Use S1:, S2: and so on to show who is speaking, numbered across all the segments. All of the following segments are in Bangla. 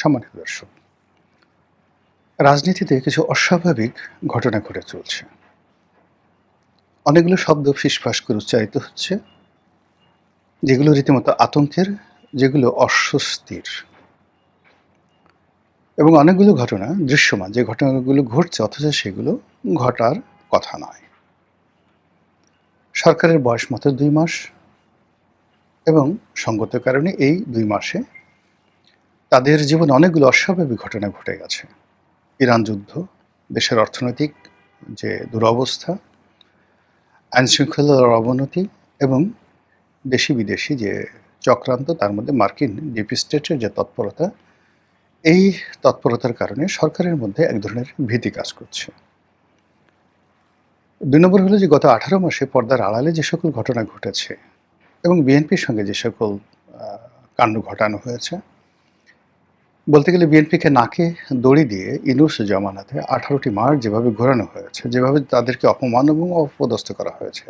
S1: সম্মানিত দর্শক, রাজনীতিতে কিছু অস্বাভাবিক ঘটনা ঘটে চলছে। অনেকগুলো শব্দ ফিসফাস করে উচ্চারিত হচ্ছে, যেগুলো রীতিমতো আতঙ্কের, যেগুলো অস্বস্তির, এবং অনেকগুলো ঘটনা দৃশ্যমান, যে ঘটনাগুলো ঘটছে অথচ সেগুলো ঘটার কথা নয়। সরকারের বয়স মাত্র ২ মাস, এবং সঙ্গত কারণে এই ২ মাসে তাদের জীবনে অনেকগুলো অস্বাভাবিক ঘটনা ঘটে গেছে। ইরান যুদ্ধ, দেশের অর্থনৈতিক যে দুরবস্থা, আইনশৃঙ্খলার অবনতি, এবং দেশি বিদেশি যে চক্রান্ত, তার মধ্যে মার্কিন ডিপ স্টেটের যে তৎপরতা, এই তৎপরতার কারণে সরকারের মধ্যে এক ধরনের ভীতি কাজ করছে। ২ নম্বর হলো যে গত ১৮ মাসে পর্দার আড়ালে যে সকল ঘটনা ঘটেছে এবং বিএনপির সঙ্গে যে সকল কাণ্ড ঘটানো হয়েছে, বলতে গেলে বিএনপিকে নাকে দড়ি দিয়ে ইনুস জামানাতে ১৮টি মাস যেভাবে ঘোরানো হয়েছে, যেভাবে তাদেরকে অপমান এবং অপদস্থ করা হয়েছে,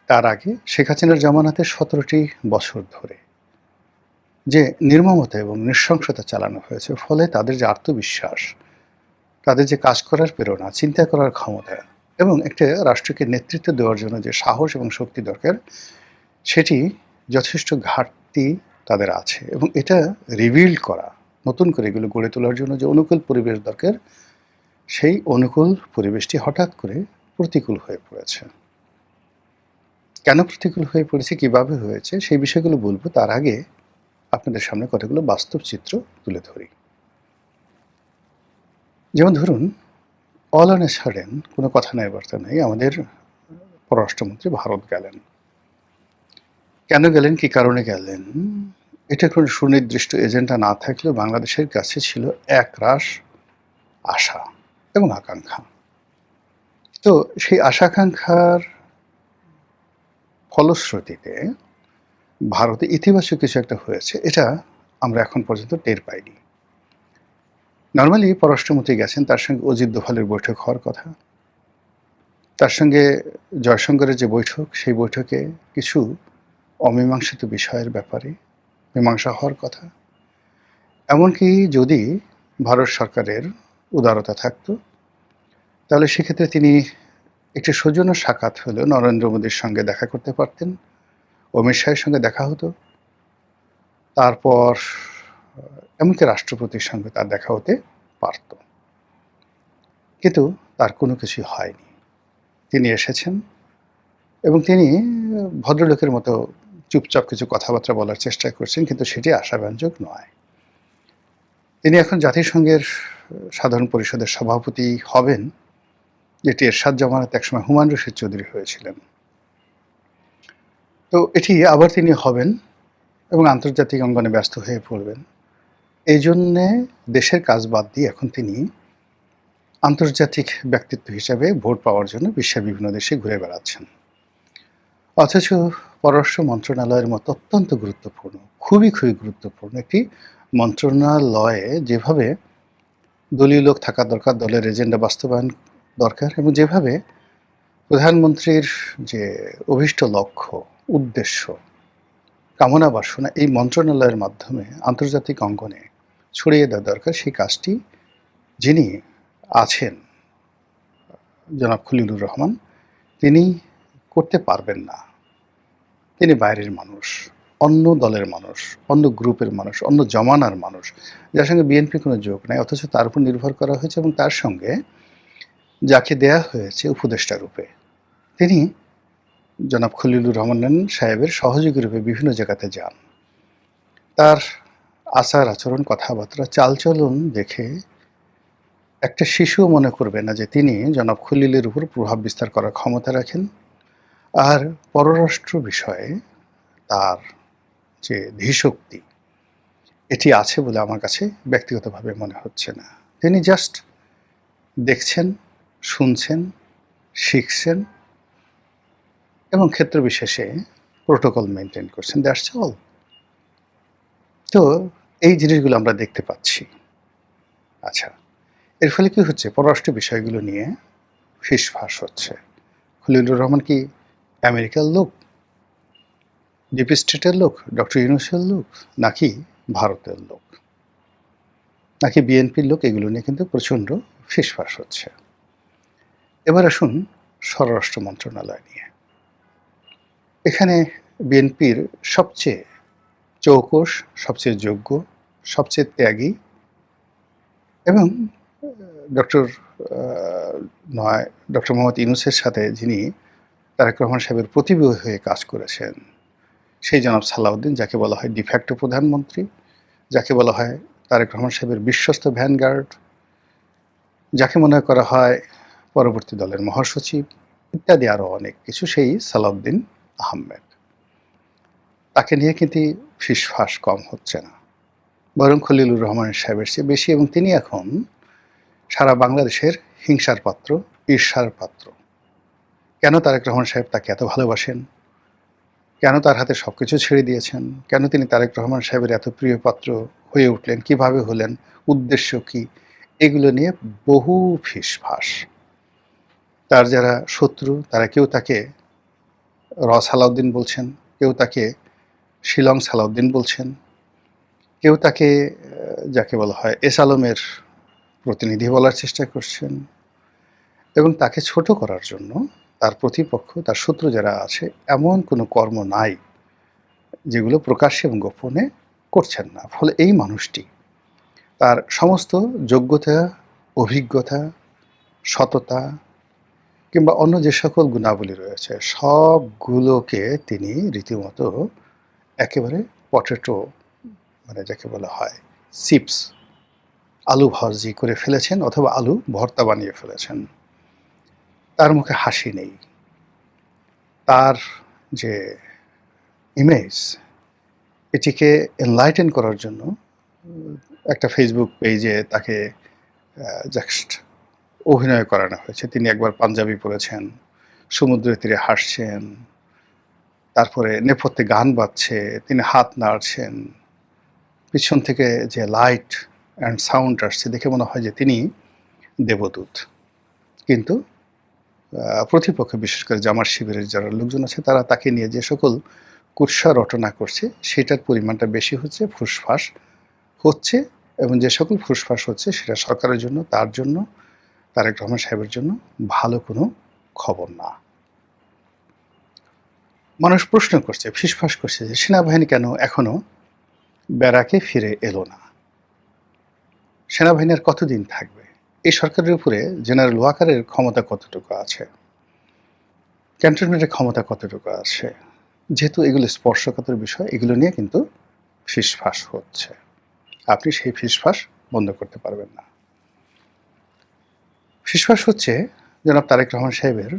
S1: তার আগে শেখ হাসিনার জামানাতে ১৭টি বছর ধরে যে নির্মমতা এবং নৃশংসতা চালানো হয়েছে, ফলে তাদের যে আত্মবিশ্বাস, তাদের যে কাজ করার প্রেরণা, চিন্তা করার ক্ষমতা, এবং একটা রাষ্ট্রকে নেতৃত্ব দেওয়ার জন্য যে সাহস এবং শক্তি দরকার, সেটি যথেষ্ট ঘাটতি তাদের আছে। এবং এটা রিবিল্ড করা, নতুন করে এগুলো গড়ে তোলার জন্য যে অনুকূল পরিবেশ দরকার, সেই অনুকূল পরিবেশটি হঠাৎ করে প্রতিকূল হয়ে পড়েছে। কেন প্রতিকূল হয়ে পড়েছে, কিভাবে হয়েছে, সেই বিষয়গুলো বলবো। তার আগে আপনাদের সামনে কতগুলো বাস্তব চিত্র তুলে ধরি। যেমন ধরুন, অল অন এ সাডেন, কোনো কথা নাই বার্তা নেই, আমাদের পররাষ্ট্রমন্ত্রী ভারত গেলেন। কেন গেলেন, কি কারণে গেলেন, এটা কোনো সুনির্দিষ্ট এজেন্ডা না থাকলেও বাংলাদেশের কাছে ছিল একরাশ আশা এবং আকাঙ্ক্ষা। তো সেই আশা-আকাঙ্ক্ষার ফলশ্রুতিতে ভারতে ইতিবাচক কিছু একটা হয়েছে, এটা আমরা এখন পর্যন্ত টের পাইনি। নরমালি পররাষ্ট্রমন্ত্রী গেছেন, তার সঙ্গে অজিত দোভালের বৈঠক হওয়ার কথা, তার সঙ্গে জয়শঙ্করের যে বৈঠক, সেই বৈঠকে কিছু অমীমাংসিত বিষয়ের ব্যাপারে মীমাংসা হওয়ার কথা। এমনকি যদি ভারত সরকারের উদারতা থাকতো, তাহলে সেক্ষেত্রে তিনি একটি সৌজন্য সাক্ষাৎ হলেও নরেন্দ্র মোদীর সঙ্গে দেখা করতে পারতেন, অমিত শাহের সঙ্গে দেখা হতো, তারপর এমনকি রাষ্ট্রপতির সঙ্গে তার দেখা হতে পারত। কিন্তু তার কোনো কিছুই হয়নি। তিনি এসেছেন এবং তিনি ভদ্রলোকের মতো চুপচাপ কিছু কথাবার্তা বলার চেষ্টা করছেন, কিন্তু সেটি আশাব্যঞ্জক নয়। তিনি এখন জাতিসংঘের সাধারণ পরিষদের সভাপতি হবেন, যেটি এরশাদ জামানাতে একসময় হুমায়ুন রশিদ চৌধুরী হয়েছিলেন। তো এটি আবার তিনি হবেন এবং আন্তর্জাতিক অঙ্গনে ব্যস্ত হয়ে পড়বেন। এই জন্যে দেশের কাজ বাদ দিয়ে এখন তিনি আন্তর্জাতিক ব্যক্তিত্ব হিসাবে ভোট পাওয়ার জন্য বিশ্বের বিভিন্ন দেশে ঘুরে বেড়াচ্ছেন। অথচ পররাষ্ট্র মন্ত্রণালয়ের মতো অত্যন্ত গুরুত্বপূর্ণ, খুবই গুরুত্বপূর্ণ একটি মন্ত্রণালয়ে যেভাবে দলীয় লোক থাকা দরকার, দলের এজেন্ডা বাস্তবায়ন দরকার, এবং যেভাবে প্রধানমন্ত্রীর যে অভীষ্ট লক্ষ্য, উদ্দেশ্য, কামনা বাসনা এই মন্ত্রণালয়ের মাধ্যমে আন্তর্জাতিক অঙ্গনে ছড়িয়ে দেওয়া দরকার, সেই কাজটি যিনি আছেন, জনাব খলিলুর রহমান, তিনি করতে পারবেন না। তিনি বাইরের মানুষ, অন্য দলের মানুষ, অন্য গ্রুপের মানুষ, অন্য জমানার মানুষ, যার সঙ্গে বিএনপি কোনো যোগ নাই, অথচ তার উপর নির্ভর করা হয়েছে এবং তার সঙ্গে যাকে দেয়া হয়েছে উপদেষ্টা রূপে, তিনি জনাব খলিলুর রহমান সাহেবের সহযোগী রূপে বিভিন্ন জায়গাতে যান। তার আচার আচরণ, কথাবার্তা, চালচলন দেখে একটা শিশুও মনে করবে না যে তিনি জনাব খলিলের উপর প্রভাব বিস্তার করার ক্ষমতা রাখেন। আর পররাষ্ট্র বিষয়ে তার যে ধীশক্তি, এটি আছে বলে আমার কাছে ব্যক্তিগতভাবে মনে হচ্ছে না। তিনি জাস্ট দেখছেন, শুনছেন, শিখছেন এবং ক্ষেত্র বিশেষে প্রোটোকল মেনটেন করছেন, দ্যাটস অল। তো এই জিনিসগুলো আমরা দেখতে পাচ্ছি। আচ্ছা, এর ফলে কি হচ্ছে, পররাষ্ট্র বিষয়গুলো নিয়ে ফিসফাস হচ্ছে। খলিলুর রহমান কি আমেরিকার লোক, ডিপ স্টেটের লোক, ডক্টর ইউনূসের লোক, নাকি ভারতের লোক? নাকি বিএনপির লোক, এগুলো নিয়ে কিন্তু প্রচণ্ড ফিসফাস হচ্ছে। এবার আসুন স্বরাষ্ট্র মন্ত্রণালয় নিয়ে। এখানে বিএনপির সবচেয়ে চৌকস, সবচেয়ে যোগ্য, সবচেয়ে ত্যাগী এবং ডক্টর নয় ডক্টর মোহাম্মদ ইউনূসের সাথে যিনি তারেক রহমান সাহেবের প্রতিবিম্ব হয়ে কাজ করেছেন, সেই জনাব সালাউদ্দিন, যাকে বলা হয় ডিফ্যাক্টো প্রধানমন্ত্রী, যাকে বলা হয় তারেক রহমান সাহেবের বিশ্বস্ত ভ্যানগার্ড, যাকে মনে করা হয় পরবর্তী দলের মহাসচিব, ইত্যাদি আরও অনেক কিছু, সেই সালাউদ্দিন আহমেদ। তাকে নিয়ে কিন্তু ফিসফাস কম হচ্ছে না, বরং খলিলুর রহমান সাহেবের চেয়ে বেশি, এবং তিনি এখন সারা বাংলাদেশের হিংসার পাত্র, ঈর্ষার পাত্র। কেন তারেক রহমান সাহেব তাকে এত ভালোবাসেন, কেন তার হাতে সব কিছু ছেড়ে দিয়েছেন, কেন তিনি তারেক রহমান সাহেবের এত প্রিয় পাত্র হয়ে উঠলেন, কিভাবে হলেন, উদ্দেশ্য কি, এগুলো নিয়ে বহু ফিসফাস। তার যারা শত্রু, তারা কেউ তাকে সালাউদ্দিন বলছেন, কেউ তাকে শিলং সালাউদ্দিন বলছেন, কেউ তাকে যাকে বলা হয় এস আলমের প্রতিনিধি বলার চেষ্টা করছেন, এবং তাকে ছোট করার জন্য তার প্রতিপক্ষ, তার শত্রু যারা আছে, এমন কোনো কর্ম নাই যেগুলো প্রকাশ্যে এবং গোপনে করছেন না। ফলে এই মানুষটি তার সমস্ত যোগ্যতা, অভিজ্ঞতা, সততা কিংবা অন্য যে সকল গুণাবলী রয়েছে, সবগুলোকে তিনি রীতিমতো একেবারে পটেটো, মানে যাকে বলা হয় চিপস, আলু ভাজি করে ফেলেছেন, অথবা আলু ভর্তা বানিয়ে ফেলেছেন। তার মুখে হাসি নেই। তার যে ইমেজ, এটিকে এনলাইটেন করার জন্য একটা ফেসবুক পেজে তাকে জাস্ট অভিনয় করানো হয়েছে। তিনি একবার পাঞ্জাবি পরেছেন, সমুদ্রের তীরে হাসছেন, তারপরে নেপথ্যে গান বাজছে, তিনি হাত নাড়ছেন, পিছন থেকে যে লাইট অ্যান্ড সাউন্ড আসছে, দেখে মনে হয় যে তিনি দেবদূত। কিন্তু প্রতিপক্ষ, বিশেষ করে জামাত শিবিরের যারা লোকজন আছে, তারা তাকে নিয়ে যে সকল কুৎসা রটনা করছে, সেটার পরিমাণটা বেশি হচ্ছে, ফুসফাস হচ্ছে, এবং যে সকল ফুসফাস হচ্ছে সেটা সরকারের জন্য, তার জন্য, তারেক রহমান সাহেবের জন্য ভালো কোনো খবর না। মানুষ প্রশ্ন করছে, ফিসফাস করছে যে সেনাবাহিনী কেন এখনো ব্যারাকে ফিরে এলো না, সেনাবাহিনীর কতদিন থাকবে, এই সরকারের উপরে জেনারেল ওয়াকারের ক্ষমতা কতটুকু আছে, ক্যান্টনমেন্টের ক্ষমতা কতটুকু আছে। যেহেতু এগুলো স্পর্শকাতর বিষয়, এগুলো নিয়ে কিন্তু ফিসফাস হচ্ছে। আপনি সেই ফিসফাস বন্ধ করতে পারবেন না। ফিসফাস হচ্ছে জনাব তারেক রহমান সাহেবের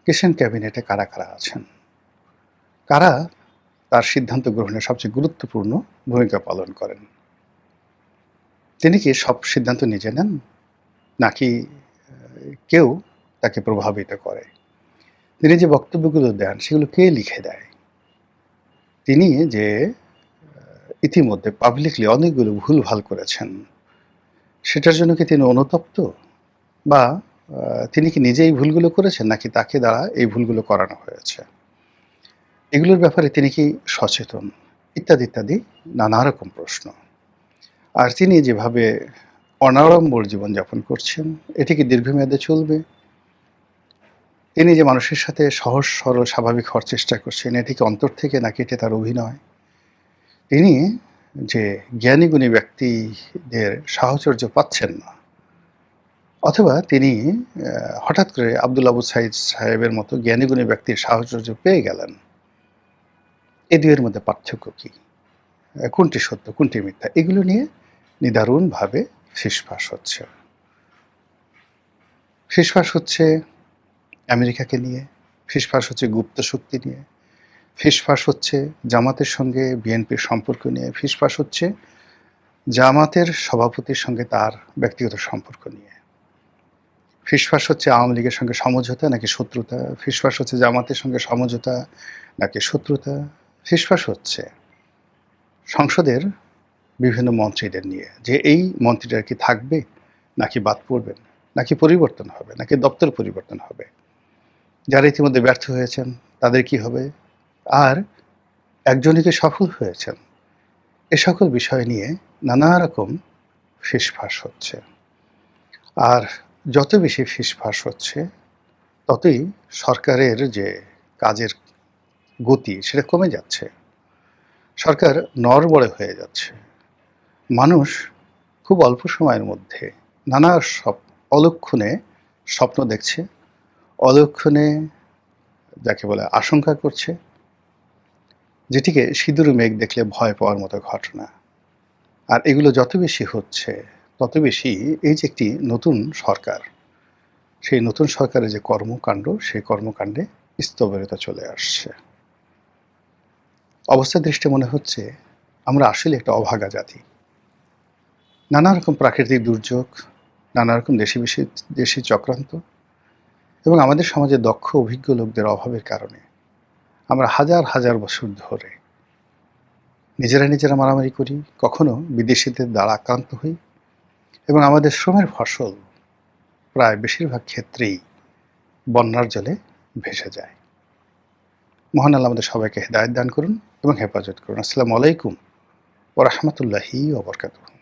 S1: কিচেন ক্যাবিনেটে কারা কারা আছেন, কারা তার সিদ্ধান্ত গ্রহণে সবচেয়ে গুরুত্বপূর্ণ ভূমিকা পালন করেন। তিনি কি সব সিদ্ধান্ত নিজে নেন, নাকি কেউ তাকে প্রভাবিত করে? তিনি যে বক্তব্যগুলো দেন, সেগুলো কে লিখে দেয়? তিনি যে ইতিমধ্যে পাবলিকলি অনেকগুলো ভুলভাল করেছেন, সেটার জন্য কি তিনি অনুতপ্ত, বা তিনি কি নিজেই ভুলগুলো করেছেন, নাকি তাকে দ্বারা এই ভুলগুলো করানো হয়েছে? এগুলোর ব্যাপারে তিনি কি সচেতন, ইত্যাদি ইত্যাদি নানা রকম প্রশ্ন। আর তিনি যেভাবে অনাড়ম্বর জীবনযাপন করছেন, এটি কি দীর্ঘমেয়াদে চলবে? তিনি যে মানুষের সাথে সহজ সরল স্বাভাবিক হওয়ার চেষ্টা করছেন, এটি কি অন্তর থেকে, নাকি এটি তার অভিনয়? তিনি যে জ্ঞানী গুণী ব্যক্তিদের সাহচর্য পাচ্ছেন না, অথবা তিনি হঠাৎ করে আব্দুল আবু সাইদ সাহেবের মতো জ্ঞানী গুণী ব্যক্তির সাহচর্য পেয়ে গেলেন, এই দুয়ের মধ্যে পার্থক্য কি, কোনটি সত্য, কোনটি মিথ্যা, এগুলো নিয়ে নিদারুণভাবে ফিসফাস হচ্ছে। ফিসফাস হচ্ছে আমেরিকাকে নিয়ে, ফিসফাস হচ্ছে গুপ্ত শক্তি নিয়ে, ফিসফাস হচ্ছে জামাতের সঙ্গে বিএনপির সম্পর্ক নিয়ে, ফিসফাস হচ্ছে জামাতের সভাপতির সঙ্গে তার ব্যক্তিগত সম্পর্ক নিয়ে, ফিসফাস হচ্ছে আওয়ামী লীগের সঙ্গে সমঝোতা নাকি শত্রুতা, ফিসফাস হচ্ছে জামাতের সঙ্গে সমঝোতা নাকি শত্রুতা, ফিসফাস হচ্ছে সংসদের বিভিন্ন মন্ত্রীদের নিয়ে, যে এই মন্ত্রীরা কি থাকবে, নাকি বাদ পড়বেন, নাকি পরিবর্তন হবে, নাকি দপ্তর পরিবর্তন হবে, যারা ইতিমধ্যে ব্যর্থ হয়েছেন তাদের কি হবে, আর একজনই কি সফল হয়েছেন, এ সকল বিষয় নিয়ে নানা রকম ফিসফাস হচ্ছে। আর যত বেশি ফিসফাস হচ্ছে ততই সরকারের যে কাজের গতি সেটা কমে যাচ্ছে। সরকার নড়বড়ে হয়ে যাচ্ছে। মানুষ খুব অল্প সময়ের মধ্যে নানা অলক্ষণে স্বপ্ন দেখছে, অলক্ষণে যাকে বলে আশঙ্কা করছে, যেটিকে সিঁদুর মেঘ দেখলে ভয় পাওয়ার মতো ঘটনা। আর এগুলো যত বেশি হচ্ছে তত বেশি এই যে একটি নতুন সরকার, সেই নতুন সরকারের যে কর্মকাণ্ড সেই কর্মকাণ্ডে স্থবিরতা চলে আসছে। অবস্থা দৃষ্টে মনে হচ্ছে আমরা আসলে একটা অভাগা জাতি। নানা রকম প্রাকৃতিক দুর্যোগ, নানা রকম দেশি চক্রান্ত এবং আমাদের সমাজে দক্ষ অভিজ্ঞ লোকদের অভাবের কারণে আমরা হাজার হাজার বছর ধরে নিজেরা মারামারি করি, কখনো বিদেশিদের দ্বারা আক্রান্ত হই এবং আমাদের শ্রমের ফসল প্রায় বেশিরভাগ ক্ষেত্রেই বন্যার জলে ভেসে যায়। মহান আল্লাহ আমাদের সবাইকে হেদায়েত দান করুন এবং হেফাজত করুন। আসসালামু আলাইকুম ওয়া রাহমাতুল্লাহি ওয়া বারাকাতুহু।